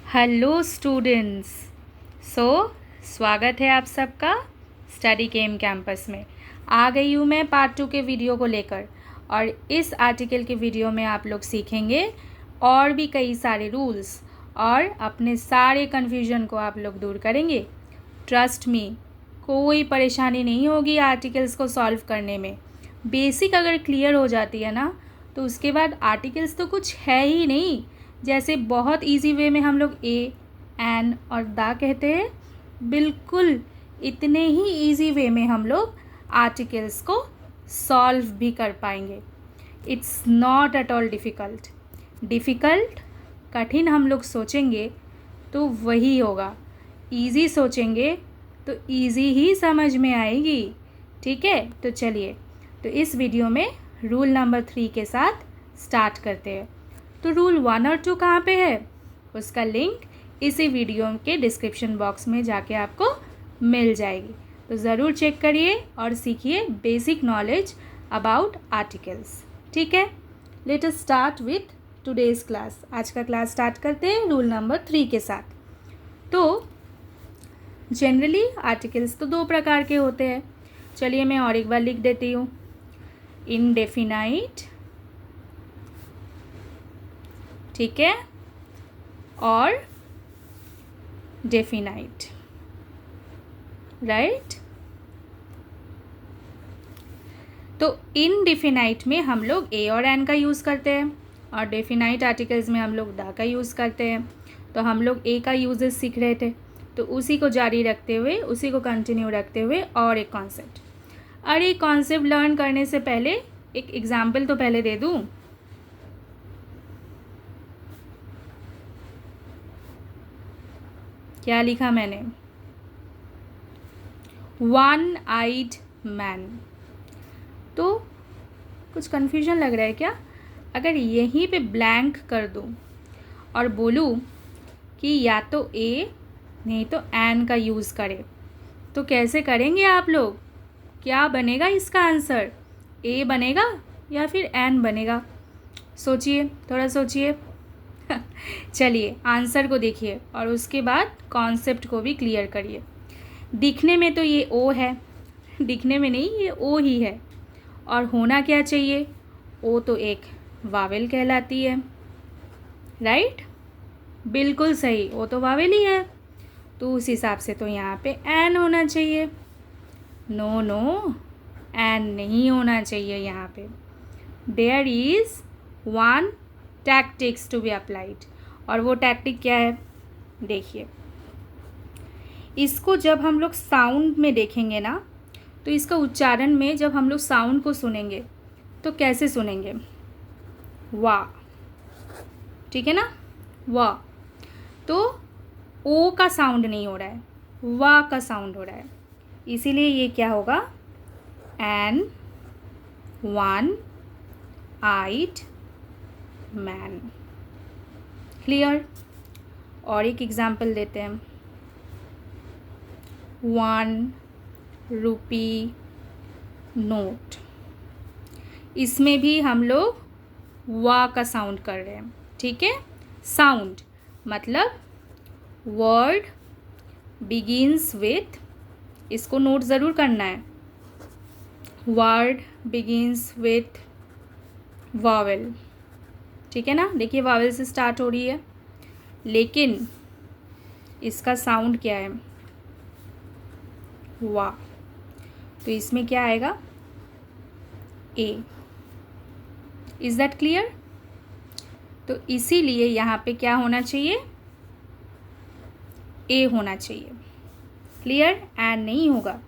Hello students. सो स्वागत है आप सबका स्टडी केम कैंपस में। आ गई हूँ मैं पार्ट 2 के वीडियो को लेकर, और इस आर्टिकल के वीडियो में आप लोग सीखेंगे और भी कई सारे रूल्स, और अपने सारे कन्फ्यूजन को आप लोग दूर करेंगे। ट्रस्ट मी, कोई परेशानी नहीं होगी आर्टिकल्स को सॉल्व करने में। बेसिक अगर क्लियर हो जाती है ना, तो उसके बाद आर्टिकल्स तो कुछ है ही नहीं। जैसे बहुत इजी वे में हम लोग ए, एन और दा कहते हैं, बिल्कुल इतने ही इजी वे में हम लोग आर्टिकल्स को सॉल्व भी कर पाएंगे। It's not at all difficult. कठिन हम लोग सोचेंगे तो वही होगा, इजी सोचेंगे तो इजी ही समझ में आएगी। ठीक है, तो चलिए, तो इस वीडियो में रूल नंबर 3 के साथ स्टार्ट करते हैं। तो रूल 1 और 2 कहाँ पे है, उसका लिंक इसी वीडियो के डिस्क्रिप्शन बॉक्स में जाके आपको मिल जाएगी। तो ज़रूर चेक करिए और सीखिए बेसिक नॉलेज अबाउट आर्टिकल्स। ठीक है, let us start with today's class. आज का क्लास स्टार्ट करते हैं रूल नंबर 3 के साथ। तो जनरली आर्टिकल्स तो 2 प्रकार के होते हैं। चलिए मैं और एक बार लिख देती हूँ। इनडेफिनाइट, ठीक है, और डेफिनाइट, राइट। तो इनडेफिनाइट में हम लोग ए और एन का यूज़ करते हैं, और डेफिनाइट आर्टिकल्स में हम लोग दा का यूज़ करते हैं। तो हम लोग ए का यूजेस सीख रहे थे, तो उसी को जारी रखते हुए, उसी को कंटिन्यू रखते हुए और एक कॉन्सेप्ट। अरे कॉन्सेप्ट लर्न करने से पहले एक एग्जाम्पल तो पहले दे दूँ। क्या लिखा मैंने? One eyed man. तो कुछ कन्फ्यूजन लग रहा है क्या? अगर यहीं पे ब्लैंक कर दूँ और बोलूँ कि या तो ए नहीं तो एन का यूज़ करें, तो कैसे करेंगे आप लोग? क्या बनेगा इसका आंसर? ए बनेगा या फिर एन बनेगा? सोचिए, थोड़ा सोचिए। चलिए आंसर को देखिए और उसके बाद कॉन्सेप्ट को भी क्लियर करिए। दिखने में तो ये ओ है, दिखने में नहीं, ये ओ ही है। और होना क्या चाहिए? ओ तो एक वावेल कहलाती है, राइट? बिल्कुल सही, ओ तो वावेल ही है। तो उस हिसाब से तो यहाँ पे एन होना चाहिए। नो नो, एन नहीं होना चाहिए यहाँ पे। There is one tactics to be applied. और वो टैक्टिक क्या है? देखिए, इसको जब हम लोग साउंड में देखेंगे ना, तो इसका उच्चारण में जब हम लोग साउंड को सुनेंगे तो कैसे सुनेंगे? वाह, ठीक है ना, वाह। तो ओ का साउंड नहीं हो रहा है, वाह का साउंड हो रहा है, इसीलिए ये क्या होगा? An one eyed man. Clear? और एक एग्जाम्पल देते हैं। 1 रुपी नोट। इसमें भी हम लोग वा का साउंड कर रहे हैं, ठीक है। साउंड मतलब वर्ड बिगिंस विथ, इसको नोट ज़रूर करना है, वर्ड बिगिंस विथ वावेल, ठीक है ना। देखिए वावेल से स्टार्ट हो रही है, लेकिन इसका साउंड क्या है? वाह। तो इसमें क्या आएगा? ए। Is that clear? तो इसीलिए यहाँ पे क्या होना चाहिए? ए होना चाहिए। क्लियर? एन नहीं होगा,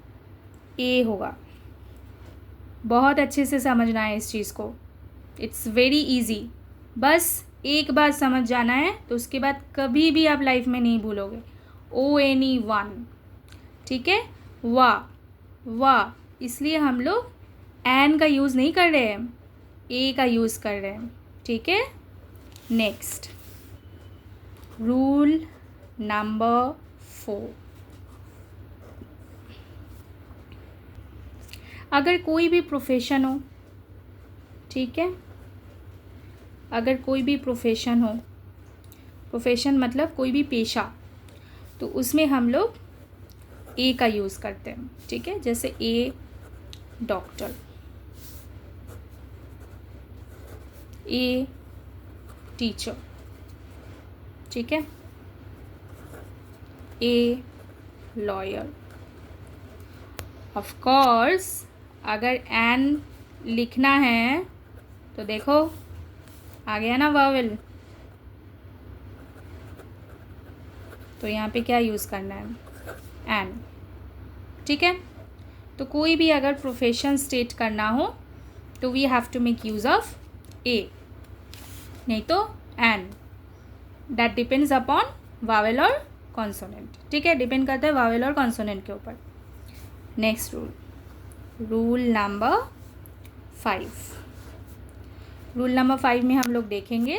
ए होगा। बहुत अच्छे से समझना है इस चीज़ को, इट्स वेरी इजी। बस एक बार समझ जाना है तो उसके बाद कभी भी आप लाइफ में नहीं भूलोगे। ONE, ठीक है। वाह, वाह, इसलिए हम लोग एन का यूज़ नहीं कर रहे हैं, ए का यूज़ कर रहे हैं, ठीक है। Next rule number 4। अगर कोई भी प्रोफेशन हो, ठीक है, अगर कोई भी प्रोफेशन हो प्रोफेशन मतलब कोई भी पेशा, तो उसमें हम लोग ए का यूज़ करते हैं, ठीक है। जैसे ए डॉक्टर, ए टीचर, ठीक है, ए लॉयर। ऑफ कोर्स अगर एन लिखना है तो देखो आ गया ना वावेल, तो यहाँ पे क्या यूज़ करना है, एन, ठीक है। तो कोई भी अगर प्रोफेशन स्टेट करना हो तो we have to make use of a, नहीं तो an. That depends upon vowel और कॉन्सोनेंट, ठीक है, डिपेंड करता है वावेल और कॉन्सोनेंट के ऊपर। Next rule number 5। Rule number 5 में हम लोग देखेंगे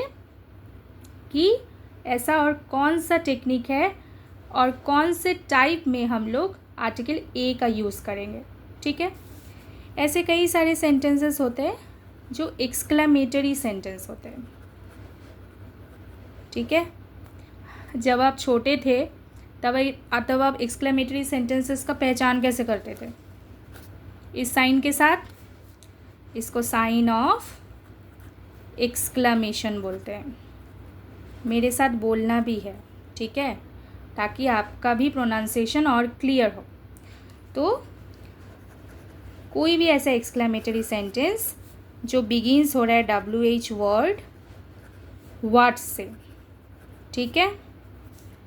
कि ऐसा और कौन सा टेक्निक है और कौन से टाइप में हम लोग आर्टिकल ए का यूज़ करेंगे, ठीक है। ऐसे कई सारे सेंटेंसेस होते हैं जो एक्सक्लेमेटरी सेंटेंस होते हैं, ठीक है। जब आप छोटे थे तब आप एक्सक्लेमेटरी सेंटेंसेस का पहचान कैसे करते थे, इस साइन के साथ, इसको साइन ऑफ एक्सक्लेमेशन बोलते हैं। मेरे साथ बोलना भी है, ठीक है, ताकि आपका भी प्रोनाउंसिएशन और क्लियर हो। तो कोई भी ऐसा एक्सक्लेमेटरी सेंटेंस जो बिगिंस हो रहा है WH वर्ड व्हाट से, ठीक है,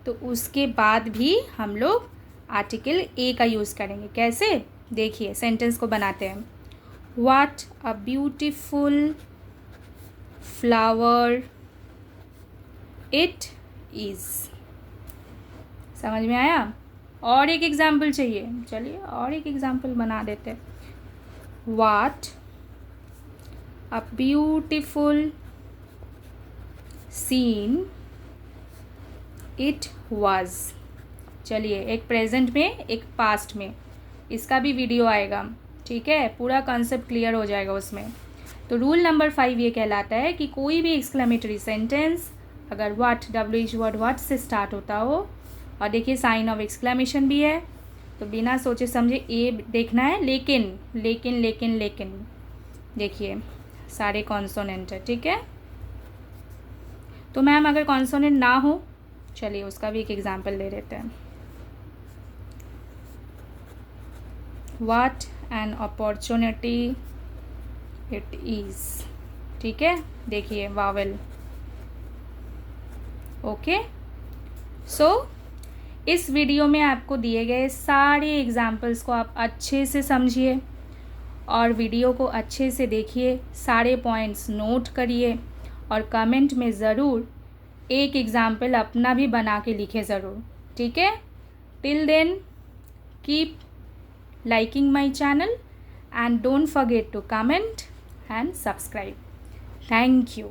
तो उसके बाद भी हम लोग आर्टिकल ए का यूज़ करेंगे। कैसे, देखिए सेंटेंस को बनाते हैं। What a beautiful flower it is. समझ में आया? और एक एग्जाम्पल चाहिए, चलिए और एक एग्जाम्पल बना देते हैं। What a beautiful seen it was. चलिए, एक प्रेजेंट में एक पास्ट में, इसका भी वीडियो आएगा, ठीक है, पूरा कॉन्सेप्ट क्लियर हो जाएगा उसमें। तो रूल नंबर 5 ये कहलाता है कि कोई भी एक्सक्लेमेटरी सेंटेंस अगर व्हाट WH वर्ड व्हाट से स्टार्ट होता हो, और देखिए साइन ऑफ एक्सक्लेमेशन भी है, तो बिना सोचे समझे ए देखना है। लेकिन लेकिन लेकिन लेकिन देखिए सारे कॉन्सोनेंट है, ठीक है। तो मैम अगर कॉन्सोनेंट ना हो, चलिए उसका भी एक एग्जाम्पल ले लेते हैं। What an opportunity it is, ठीक है, देखिए वावेल, ओके। सो इस वीडियो में आपको दिए गए सारे एग्जाम्पल्स को आप अच्छे से समझिए और वीडियो को अच्छे से देखिए, सारे पॉइंट्स नोट करिए और कमेंट में ज़रूर एक एग्जाम्पल अपना भी बना के लिखे ज़रूर, ठीक है। Till then keep liking my channel and don't forget to comment and subscribe. Thank you.